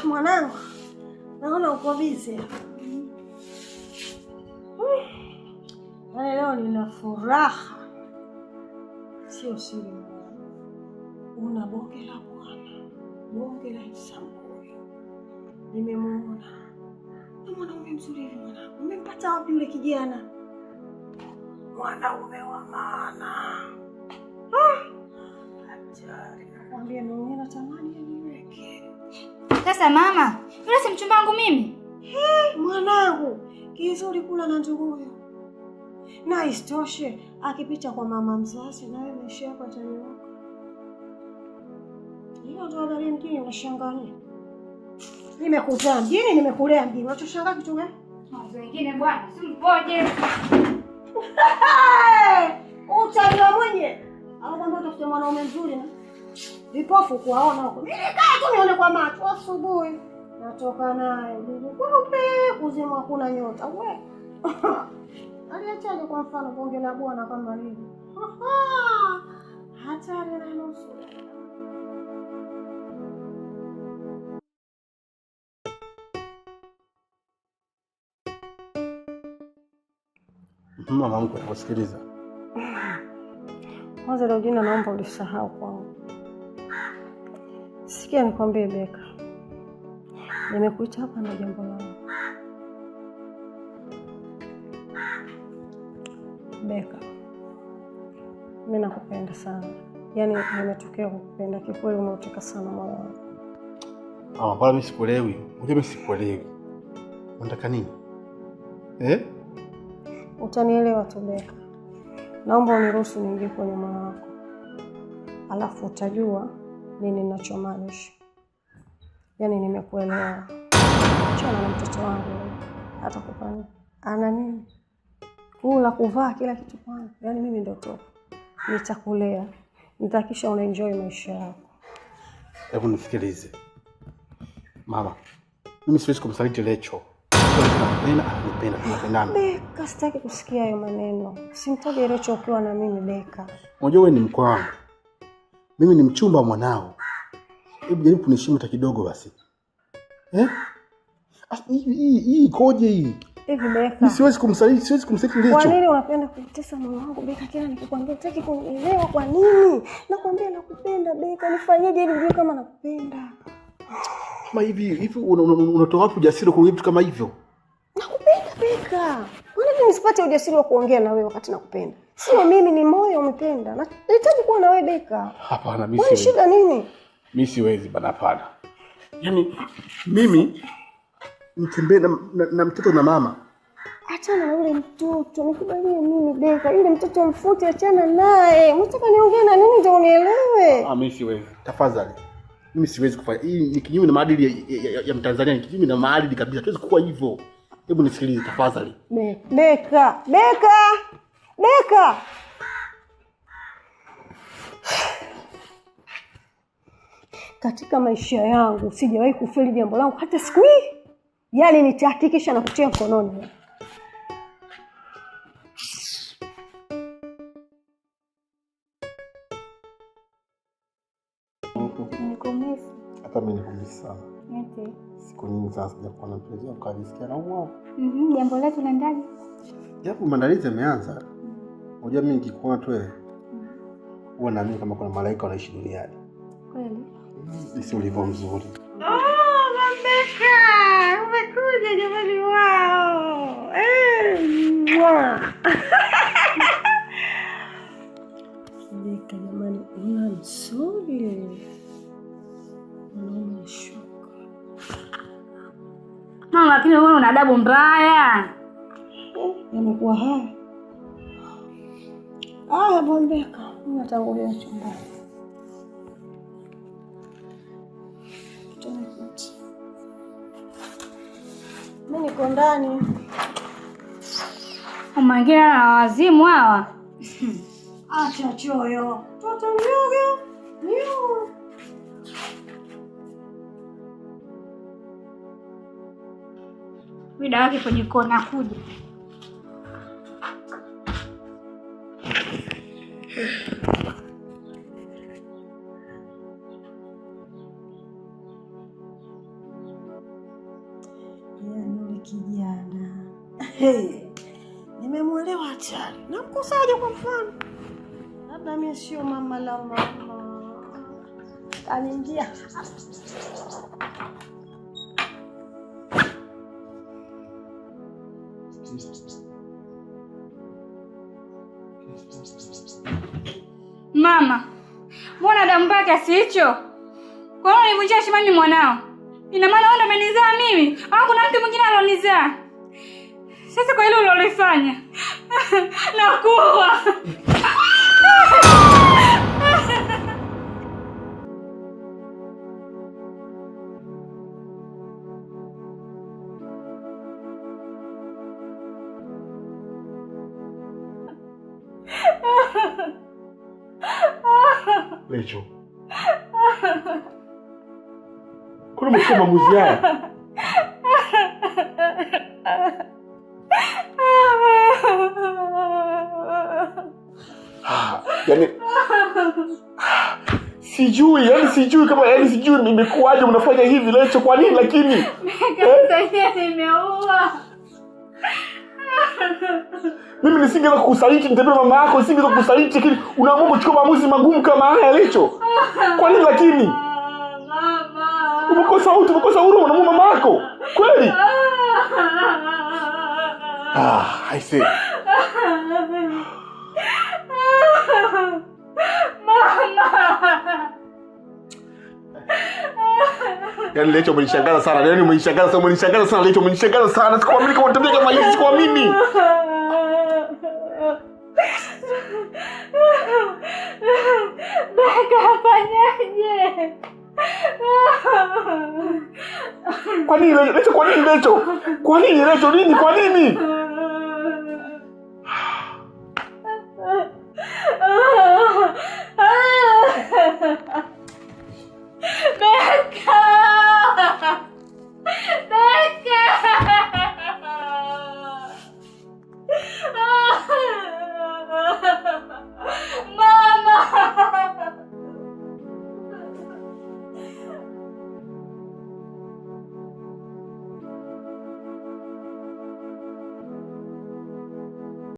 Mwanangu, naona uko busy. Leo nina furaha. Sio siri. Una bonge la bwana. Bonge la Samboi. Nimemuona. Ni mwanaume mzuri hivi mwanangu. Umempata wapi yule kijana? Mwanaume wa maana. Hatari. Nakwambia mimi natamani niweke. Sasa mama, yule si mchumba wangu mimi? Mwanangu, kizuri kula na nduguyo. Na isitoshe, akipita kwa mama mzazi na wewe maisha yako yatanyooka. Hiyo ndio habari mjini unashangania. Nimekuzaa mjini, nimekulea mjini. Unachoshangaa kitu gani? Mambo mengine bwana, si mpoje. Utajua mwenye. Au kwamba utafuta mwanaume mzuri na vipofu kuwaona huko. Mimi kaa tu nione kwa macho asubuhi. Natoka naye bibi kweupe kuzima hakuna nyota. We. Aliachaje kwa mfano bonge la bwana kama hivi? Hatari na nusu. Mama wangu anakusikiliza. Kwanza leo jina naomba ulisahau kwangu. Sikia nikwambie Beka. Nimekuita hapa na jambo langu. Beka. Mimi nakupenda sana. Yaani nimetokea kukupenda kikweli, umeuteka sana moyo wangu. Bwana mimi sikuelewi. Mimi sikuelewi. Unataka nini? Utanielewa tu Beka. Naomba uniruhusu niingie kwenye moyo wako. Alafu utajua nini ninachomaanisha. Yaani nimekuelewa. Chana na mtoto wangu. Hata kupani. Ana nini? Kula, kuvaa, kila kitu kwangu. Yaani mimi ndio top. Nitakulea. Nitahakisha unaenjoy maisha yako. Hebu nisikilize. Mama, mimi siwezi kumsaliti Lecho. Tunapendana. Beka, sitaki kusikia hayo maneno. Simtaje Lecho ukiwa na mimi Beka. Unajua wewe ni mkwe wangu. Mimi ni mchumba mwanao. Hebu jaribu kuniheshimu hata kidogo basi. Hii ikoje hii? Hivi Beka. Mimi siwezi kumsaliti Lecho. Kwa nini unapenda kutesa moyo wangu Beka? Kila nikikwambia utaki kunielewa kwa nini? Nakwambia nakupenda Beka. Nifanyeje ili ujue kama nakupenda? Kama hivi unatoa wapi ujasiri kuongea vitu kama hivyo? Nakupenda Beka. Kwa nini nisipate ujasiri wa kuongea na wewe wakati nakupenda? Sio mimi, ni moyo umependa. Nahitaji kuwa na wewe Beka. Hapana, mimi siwezi. Shida nini? Mimi siwezi bana, hapana. Yaani mimi nitembee na mtoto na mama. Achana na yule mtoto, nikubalie mimi Beka. Yule mtoto mfute, achana naye. Unataka niongee na nini ndio unielewe? Mimi siwezi. Tafadhali. Mimi siwezi kufanya. Hii ni kinyume na maadili ya Mtanzania, ni kinyume na maadili kabisa. Tuwezi kuwa hivyo. Hebu nisikilize tafadhali. Beka. Katika maisha yangu sijawahi kufeli jambo langu hata siku hii. Yaani nitahakikisha na kutia mkononi. Nikomesi. Hata mimi nikomesi sana. Yote. Siku nyingi sasa sijakuwa na mpenzi ukajisikia na uwa. Jambo letu naendaje? Japo maandalizi yameanza. Unajua mimi nikikuona tu wewe. Huwa naamini kama kuna malaika wanaishi duniani. Kweli? Sisi ulivyo mzuri. Beka, umekuja jamani wao. Beka jamani, una mzuri. Unashuka. Mama, lakini wewe una adabu mbaya. Yamekuwa haya. Beka, natangulia chumbani. Mimi niko ndani. Mwingine na wazimu hawa. Acha choyo. Toto mdogo. Niu. Mida yake kwenye kona kuja. Nimemwelewa hatari. Namkosaje kwa mfano? Labda mimi sio mama la mama. Aliingia. Mama, mbona damu mbaya kiasi hicho? Kwa nini univunjia heshima mimi mwanao? Ina maana wewe umenizaa mimi au kuna mtu mwingine alionizaa? Sasa kwa hilo ulilofanya nakuwa. Lecho. Kuna mtu maamuzi haya? Yaani sijui kama sijui nimekuaje unafanya hivi Lecho, kwa nini lakini? Nimeua. Mimi nisingeweza kukusaliti, nitembea mama yako, nisingeweza kukusaliti, lakini unaamua kuchukua maamuzi magumu kama haya Lecho. Kwa nini lakini? Mama. Umekosa huruma na mama yako. Kweli? I see. Mama. Yaani Lecho umenishangaza sana. Yaani umenishangaza sana Lecho, umenishangaza sana. Sikuamini kama unatembea kama hivi, sikuamini. Nikafanyaje? Kwa nini Lecho? Kwa nini Lecho? Nini? Kwa nini?